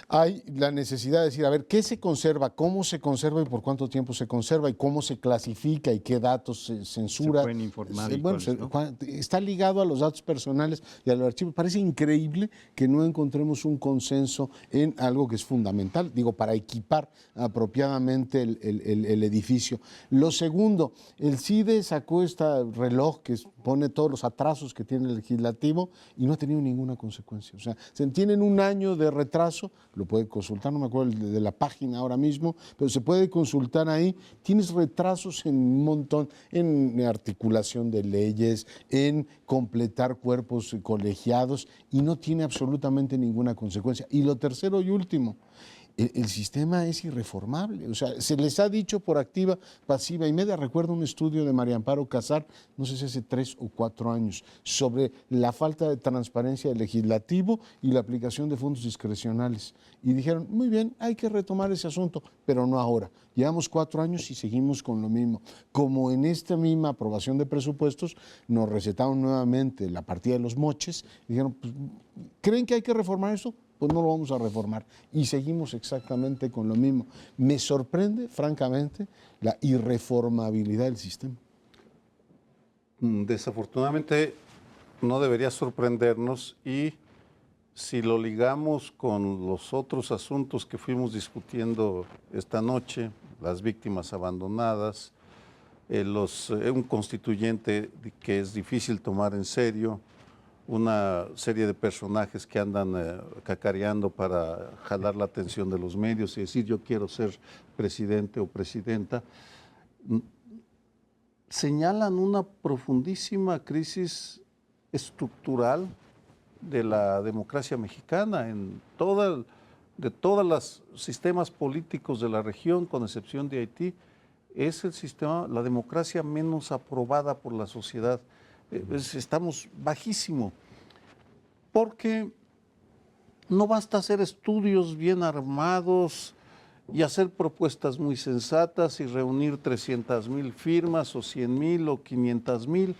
hay la necesidad de decir, a ver, ¿qué se conserva? ¿Cómo se conserva y por cuánto tiempo se conserva? ¿Y cómo se clasifica? ¿Y qué datos se censura? Se pueden informar y Bueno, cuáles no. está ligado a los datos personales y a los archivos. Parece increíble que no encontremos un consenso en algo que es fundamental, digo, para equipar apropiadamente el edificio. Lo segundo, el CIDE sacó este reloj que pone todos los atrasos que tiene el legislativo y no ha tenido ninguna consecuencia. O sea, se tienen un año de retraso, lo puede consultar, no me acuerdo de la página ahora mismo, pero se puede consultar ahí. Tienes retrasos en un montón, en articulación de leyes, en completar cuerpos colegiados y no tiene absolutamente ninguna consecuencia. Y lo tercero y último, el sistema es irreformable. O sea, se les ha dicho por activa, pasiva y media. Recuerdo un estudio de María Amparo Casar, no sé si hace 3 o 4 años, sobre la falta de transparencia del legislativo y la aplicación de fondos discrecionales. Y dijeron, muy bien, hay que retomar ese asunto, pero no ahora. Llevamos 4 años y seguimos con lo mismo. Como en esta misma aprobación de presupuestos, nos recetaron nuevamente la partida de los moches. Y dijeron, pues, ¿creen que hay que reformar esto? Pues no lo vamos a reformar y seguimos exactamente con lo mismo. Me sorprende, francamente, la irreformabilidad del sistema. Desafortunadamente no debería sorprendernos y si lo ligamos con los otros asuntos que fuimos discutiendo esta noche, las víctimas abandonadas, un constituyente que es difícil tomar en serio, una serie de personajes que andan cacareando para jalar la atención de los medios y decir yo quiero ser presidente o presidenta, señalan una profundísima crisis estructural de la democracia mexicana de todos los sistemas políticos de la región, con excepción de Haití, es la democracia menos aprobada por la sociedad. Estamos bajísimo, porque no basta hacer estudios bien armados y hacer propuestas muy sensatas y reunir 300,000 firmas o 100,000 o 500,000.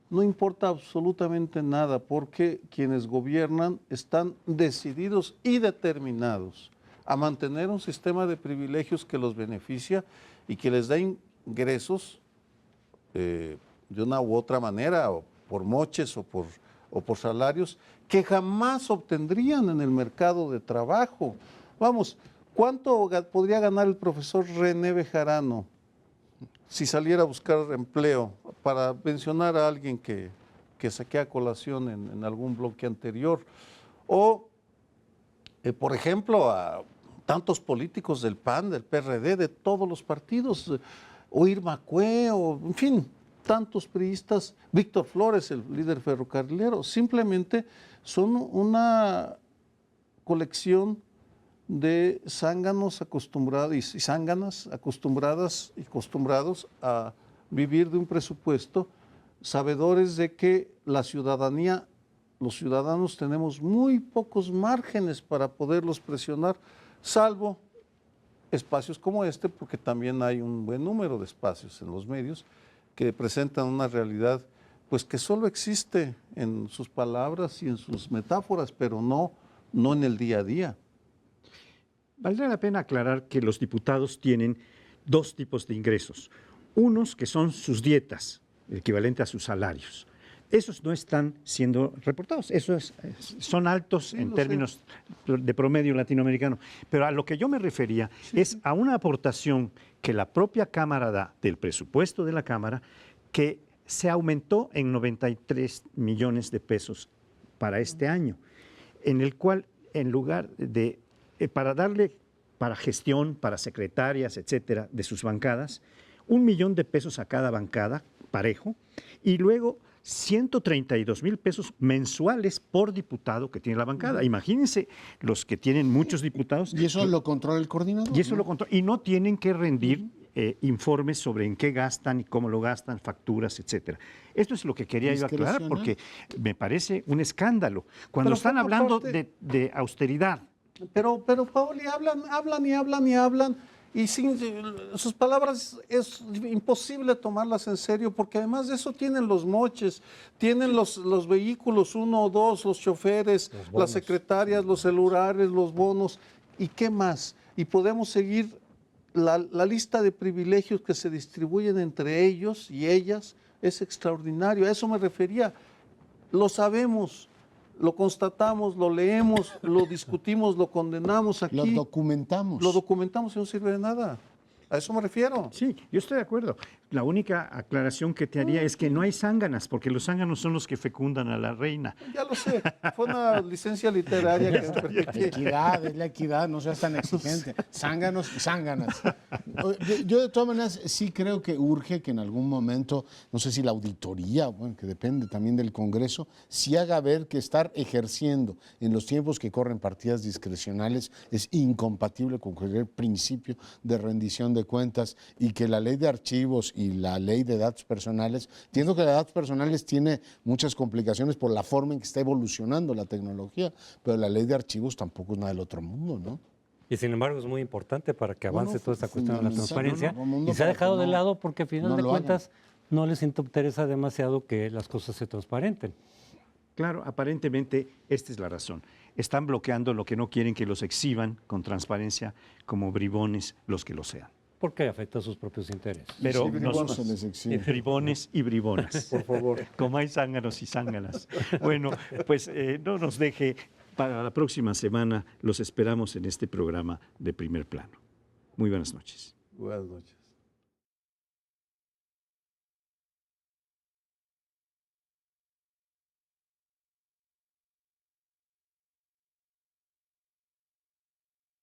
No importa absolutamente nada, porque quienes gobiernan están decididos y determinados a mantener un sistema de privilegios que los beneficia y que les da ingresos de una u otra manera, o por moches o por salarios, que jamás obtendrían en el mercado de trabajo. Vamos, ¿cuánto podría ganar el profesor René Bejarano si saliera a buscar empleo? Para mencionar a alguien que saqué a colación en algún bloque anterior. O, por ejemplo, a tantos políticos del PAN, del PRD, de todos los partidos, o Irma Cue, o en fin, tantos priistas, Víctor Flores, el líder ferrocarrilero, simplemente son una colección de zánganos acostumbrados y zánganas acostumbradas y acostumbrados a vivir de un presupuesto, sabedores de que la ciudadanía, los ciudadanos tenemos muy pocos márgenes para poderlos presionar, salvo espacios como este, porque también hay un buen número de espacios en los medios que presentan una realidad pues que solo existe en sus palabras y en sus metáforas, pero no en el día a día. Valdría la pena aclarar que los diputados tienen 2 tipos de ingresos. Unos que son sus dietas, el equivalente a sus salarios. Esos no están siendo reportados, son altos en términos de promedio latinoamericano. Pero a lo que yo me refería es a una aportación que la propia Cámara da, del presupuesto de la Cámara, que se aumentó en 93 millones de pesos para este año, en el cual, en lugar de, para gestión, para secretarias, etcétera, de sus bancadas, 1 millón de pesos a cada bancada, parejo, y luego 132,000 pesos mensuales por diputado que tiene la bancada. Imagínense los que tienen muchos diputados. ¿Y eso lo controla el coordinador? Y eso lo controla. Y no tienen que rendir informes sobre en qué gastan y cómo lo gastan, facturas, etcétera. Esto es lo que quería yo aclarar porque me parece un escándalo. Cuando Pero están forma hablando parte- de austeridad, Pero Paoli, hablan y sin sus palabras es imposible tomarlas en serio porque además de eso tienen los moches, tienen los vehículos 1 o 2, los choferes, las secretarias, los celulares, los bonos y qué más. Y podemos seguir la lista de privilegios que se distribuyen entre ellos y ellas es extraordinario. A eso me refería. Lo sabemos. Lo constatamos, lo leemos, lo discutimos, lo condenamos aquí. Lo documentamos. Lo documentamos y no sirve de nada. A eso me refiero. sí, yo estoy de acuerdo. La única aclaración que te haría es que no hay zánganas, porque los zánganos son los que fecundan a la reina. Ya lo sé. Fue una licencia literaria que me permití. Equidad, es la equidad, no seas tan exigente. Zánganos y zánganas. Yo de todas maneras sí creo que urge que en algún momento, no sé si la auditoría, bueno, que depende también del Congreso, sí haga ver que estar ejerciendo en los tiempos que corren partidas discrecionales es incompatible con cualquier principio de rendición de cuentas y que la ley de archivos y la ley de datos personales, entiendo que la de datos personales tiene muchas complicaciones por la forma en que está evolucionando la tecnología, pero la ley de archivos tampoco es nada del otro mundo, ¿no? Y sin embargo es muy importante para que avance Bueno, toda esta cuestión de la fundamental, transparencia. ¿no? Mundo Y se ha para dejado que de no- lado porque a final no de lo cuentas no les interesa demasiado que las cosas se transparenten. Claro, aparentemente esta es la razón. Están bloqueando lo que no quieren que los exhiban con transparencia como bribones los que lo sean. Porque afecta a sus propios intereses. Pero Sí, no bueno, son se les exige. bribones y bribonas. Por favor. Como hay zánganos y zánganas. Bueno, pues no nos deje. Para la próxima semana los esperamos en este programa de Primer Plano. Muy buenas noches. Buenas noches.